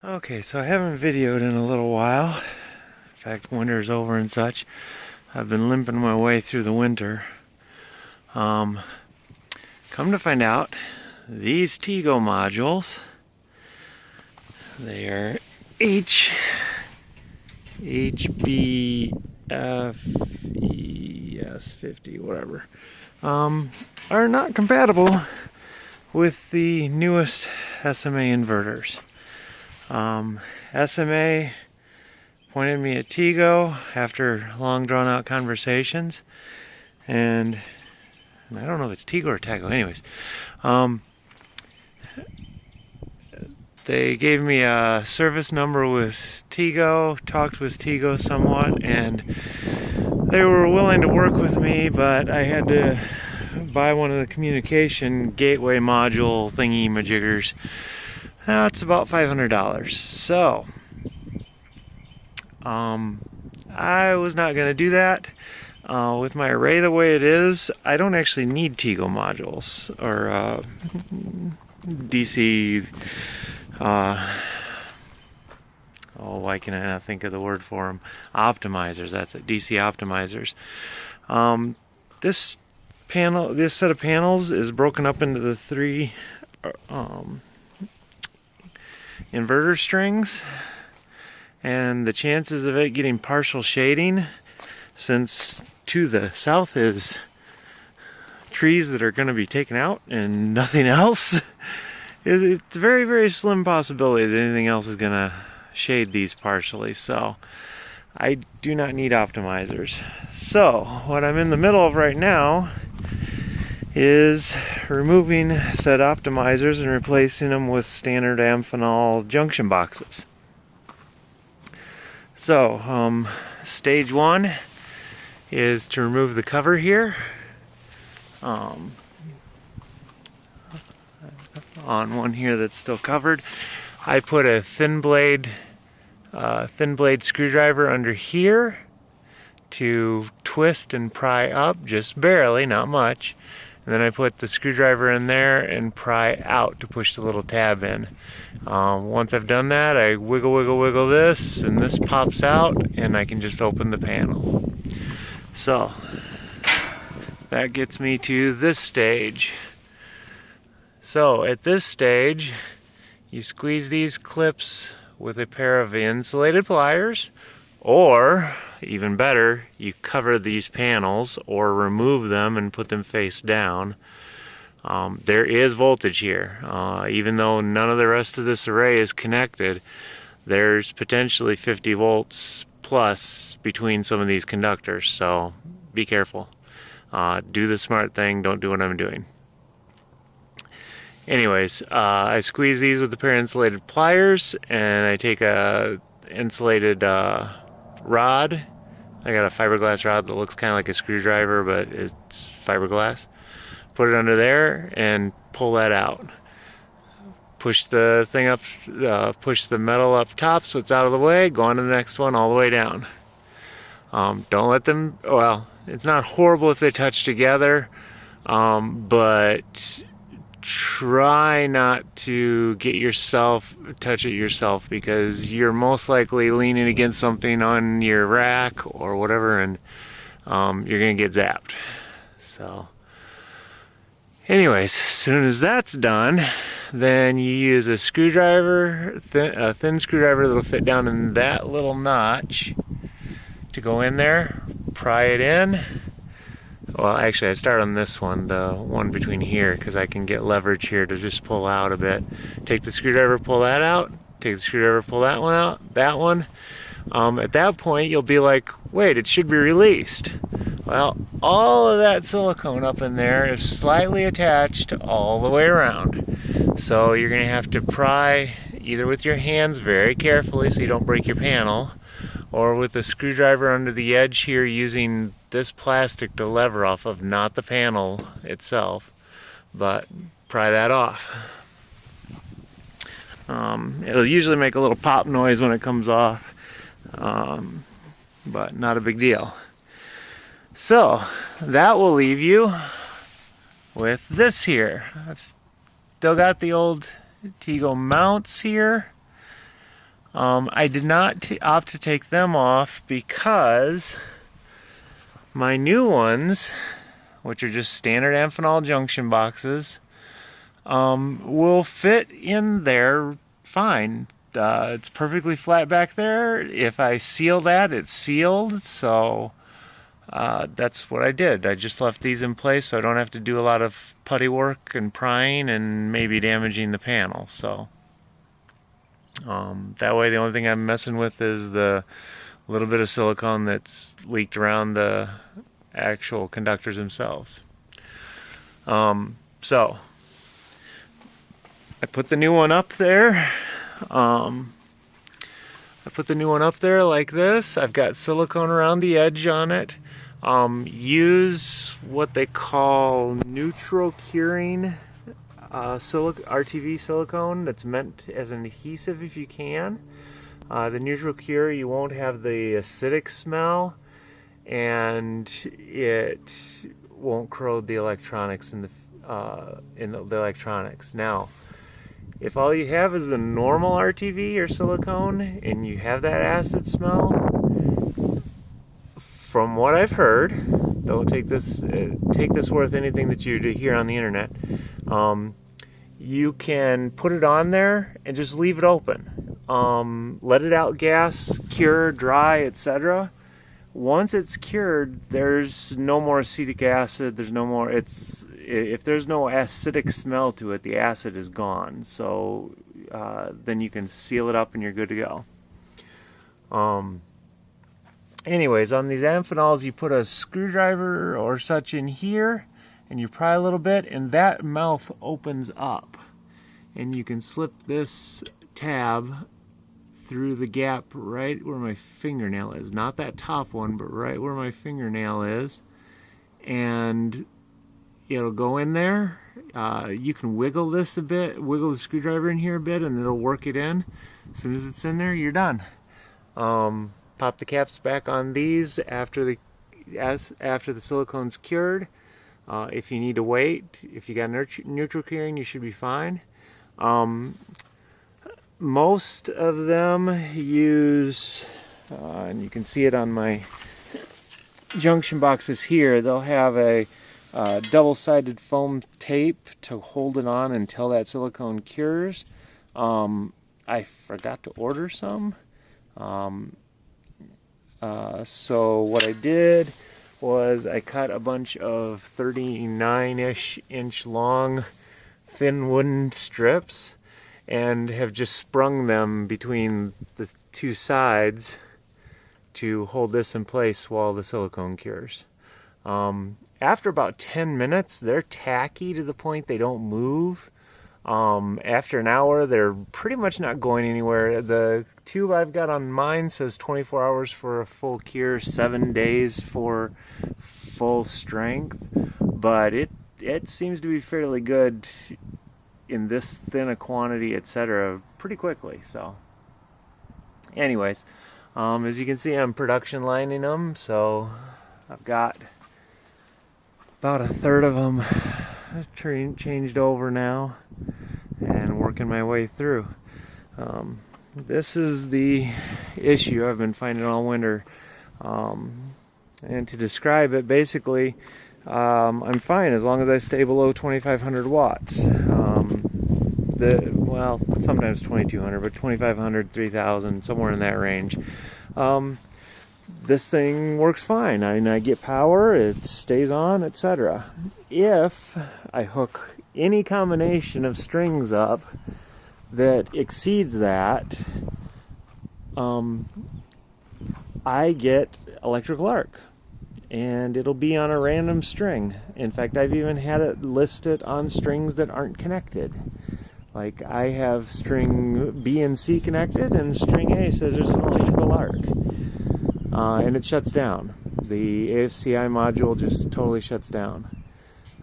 Okay, so I haven't videoed in a little while. In fact, winter's over and such. I've been limping my way through the winter. Come to find out, these Tigo modules, they are HBFES50, whatever, are not compatible with the newest SMA inverters. SMA pointed me at Tigo after long drawn out conversations, and I don't know if it's Tigo or Tigo, anyways. They gave me a service number with Tigo, talked with Tigo somewhat, and they were willing to work with me, but I had to buy one of the communication gateway module thingy majiggers. That's about $500. So, I was not going to do that. With my array the way it is, I don't actually need Tigo modules or DC. Why can I not think of the word for them? Optimizers. That's it. DC optimizers. This set of panels is broken up into the three inverter strings, and the chances of it getting partial shading, since to the south is trees that are going to be taken out and nothing else, it's a very, very slim possibility that anything else is going to shade these partially. So I do not need optimizers. So what I'm in the middle of right now is removing said optimizers and replacing them with standard Amphenol junction boxes. So stage one is to remove the cover here. On one here that's still covered, I put a thin blade screwdriver under here to twist and pry up, just barely, not much. And then I put the screwdriver in there and pry out to push the little tab in. Once I've done that, I wiggle this, and this pops out, and I can just open the panel. So that gets me to this stage. So at this stage, you squeeze these clips with a pair of insulated pliers, or even better, you cover these panels or remove them and put them face down. There is voltage here. Even though none of the rest of this array is connected, there's potentially 50 volts plus between some of these conductors, so be careful. Do the smart thing, don't do what I'm doing. Anyways, I squeeze these with a pair of insulated pliers, and I take a insulated rod. I got a fiberglass rod that looks kind of like a screwdriver, but it's fiberglass. Put it under there and pull that out. Push the thing up, push the metal up top so it's out of the way. Go on to the next one all the way down. Don't let them, well, it's not horrible if they touch together, but try not to touch it yourself, because you're most likely leaning against something on your rack or whatever, and you're gonna get zapped. So anyways, as soon as that's done, then you use a screwdriver, a thin screwdriver that'll fit down in that little notch to go in there, pry it in. Well, actually, I start on this one, the one between here, because I can get leverage here to just pull out a bit. Take the screwdriver, pull that out. Take the screwdriver, pull that one out. That one. At that point, you'll be like, wait, it should be released. Well, all of that silicone up in there is slightly attached all the way around. So you're going to have to pry either with your hands very carefully so you don't break your panel, or with a screwdriver under the edge here, using this plastic to lever off of, not the panel itself, but pry that off. It'll usually make a little pop noise when it comes off, but not a big deal. So that will leave you with this here. I've still got the old Tigo mounts here. I did not opt to take them off because my new ones, which are just standard Amphenol junction boxes, will fit in there fine. It's perfectly flat back there. If I seal that, it's sealed, so that's what I did. I just left these in place so I don't have to do a lot of putty work and prying and maybe damaging the panel. So that way the only thing I'm messing with is the little bit of silicone that's leaked around the actual conductors themselves. So I put the new one up there. I put the new one up there like this. I've got silicone around the edge on it. Use what they call neutral curing RTV silicone that's meant as an adhesive if you can. The neutral cure, you won't have the acidic smell, and it won't corrode the electronics in the electronics. Now, if all you have is the normal RTV or silicone and you have that acid smell, from what I've heard, don't take this worth anything that you hear on the internet, you can put it on there and just leave it open. Let it out gas, cure, dry, etc. Once it's cured, there's no more acetic acid, there's no more, if there's no acidic smell to it, the acid is gone. So then you can seal it up and you're good to go. Anyways, on these Amphenols, you put a screwdriver or such in here and you pry a little bit and that mouth opens up. And you can slip this tab through the gap right where my fingernail is. Not that top one, but right where my fingernail is. And it'll go in there. You can wiggle this a bit, wiggle the screwdriver in here a bit, and it'll work it in. As soon as it's in there, you're done. Pop the caps back on these after the silicone's cured. If you need to wait, if you got neutral curing, you should be fine. Most of them use, and you can see it on my junction boxes here, they'll have a double-sided foam tape to hold it on until that silicone cures. I forgot to order some. So what I did was I cut a bunch of 39-ish inch long thin wooden strips and have just sprung them between the two sides to hold this in place while the silicone cures. After about 10 minutes, they're tacky to the point they don't move. After an hour, they're pretty much not going anywhere. The tube I've got on mine says 24 hours for a full cure, 7 days for full strength, but it seems to be fairly good in this thin a quantity, etc., pretty quickly. So anyways, as you can see, I'm production lining them, so I've got about a third of them changed over now and working my way through. This is the issue I've been finding all winter, and to describe it, basically I'm fine as long as I stay below 2500 watts. Well, sometimes 2200, but 2500, 3000, somewhere in that range. This thing works fine. I get power, it stays on, etc. If I hook any combination of strings up that exceeds that, I get electrical arc, and it'll be on a random string. In fact, I've even had it listed on strings that aren't connected. Like, I have string B and C connected, and string A says there's an electrical arc. And it shuts down. The AFCI module just totally shuts down.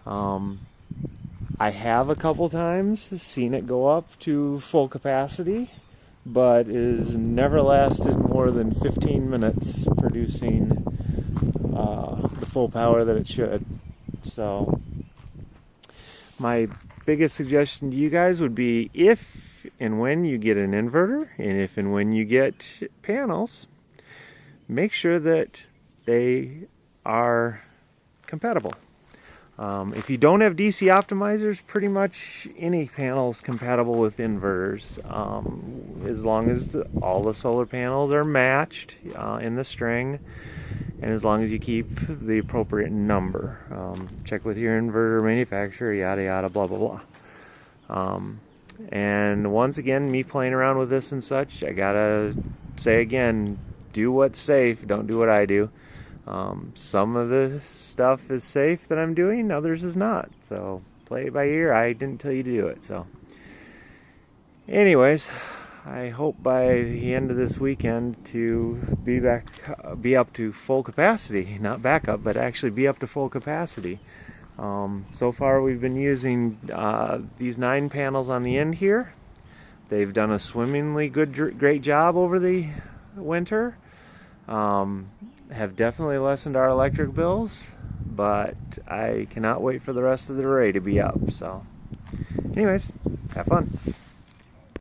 I have a couple times seen it go up to full capacity, but it has never lasted more than 15 minutes producing the full power that it should. So my biggest suggestion to you guys would be, if and when you get an inverter, and if and when you get panels, make sure that they are compatible. If you don't have DC optimizers, pretty much any panel is compatible with inverters, as long as all the solar panels are matched in the string, and as long as you keep the appropriate number. Check with your inverter manufacturer, yada yada, blah blah blah. And once again, me playing around with this and such, I gotta say again, do what's safe, don't do what I do. Some of the stuff is safe that I'm doing, others is not. So play it by ear. I didn't tell you to do it. So anyways, I hope by the end of this weekend to be up to full capacity, not backup, but actually be up to full capacity. So far we've been using these 9 panels on the end here. They've done a swimmingly great job over the winter. Have definitely lessened our electric bills, but I cannot wait for the rest of the array to be up. So anyways, have fun.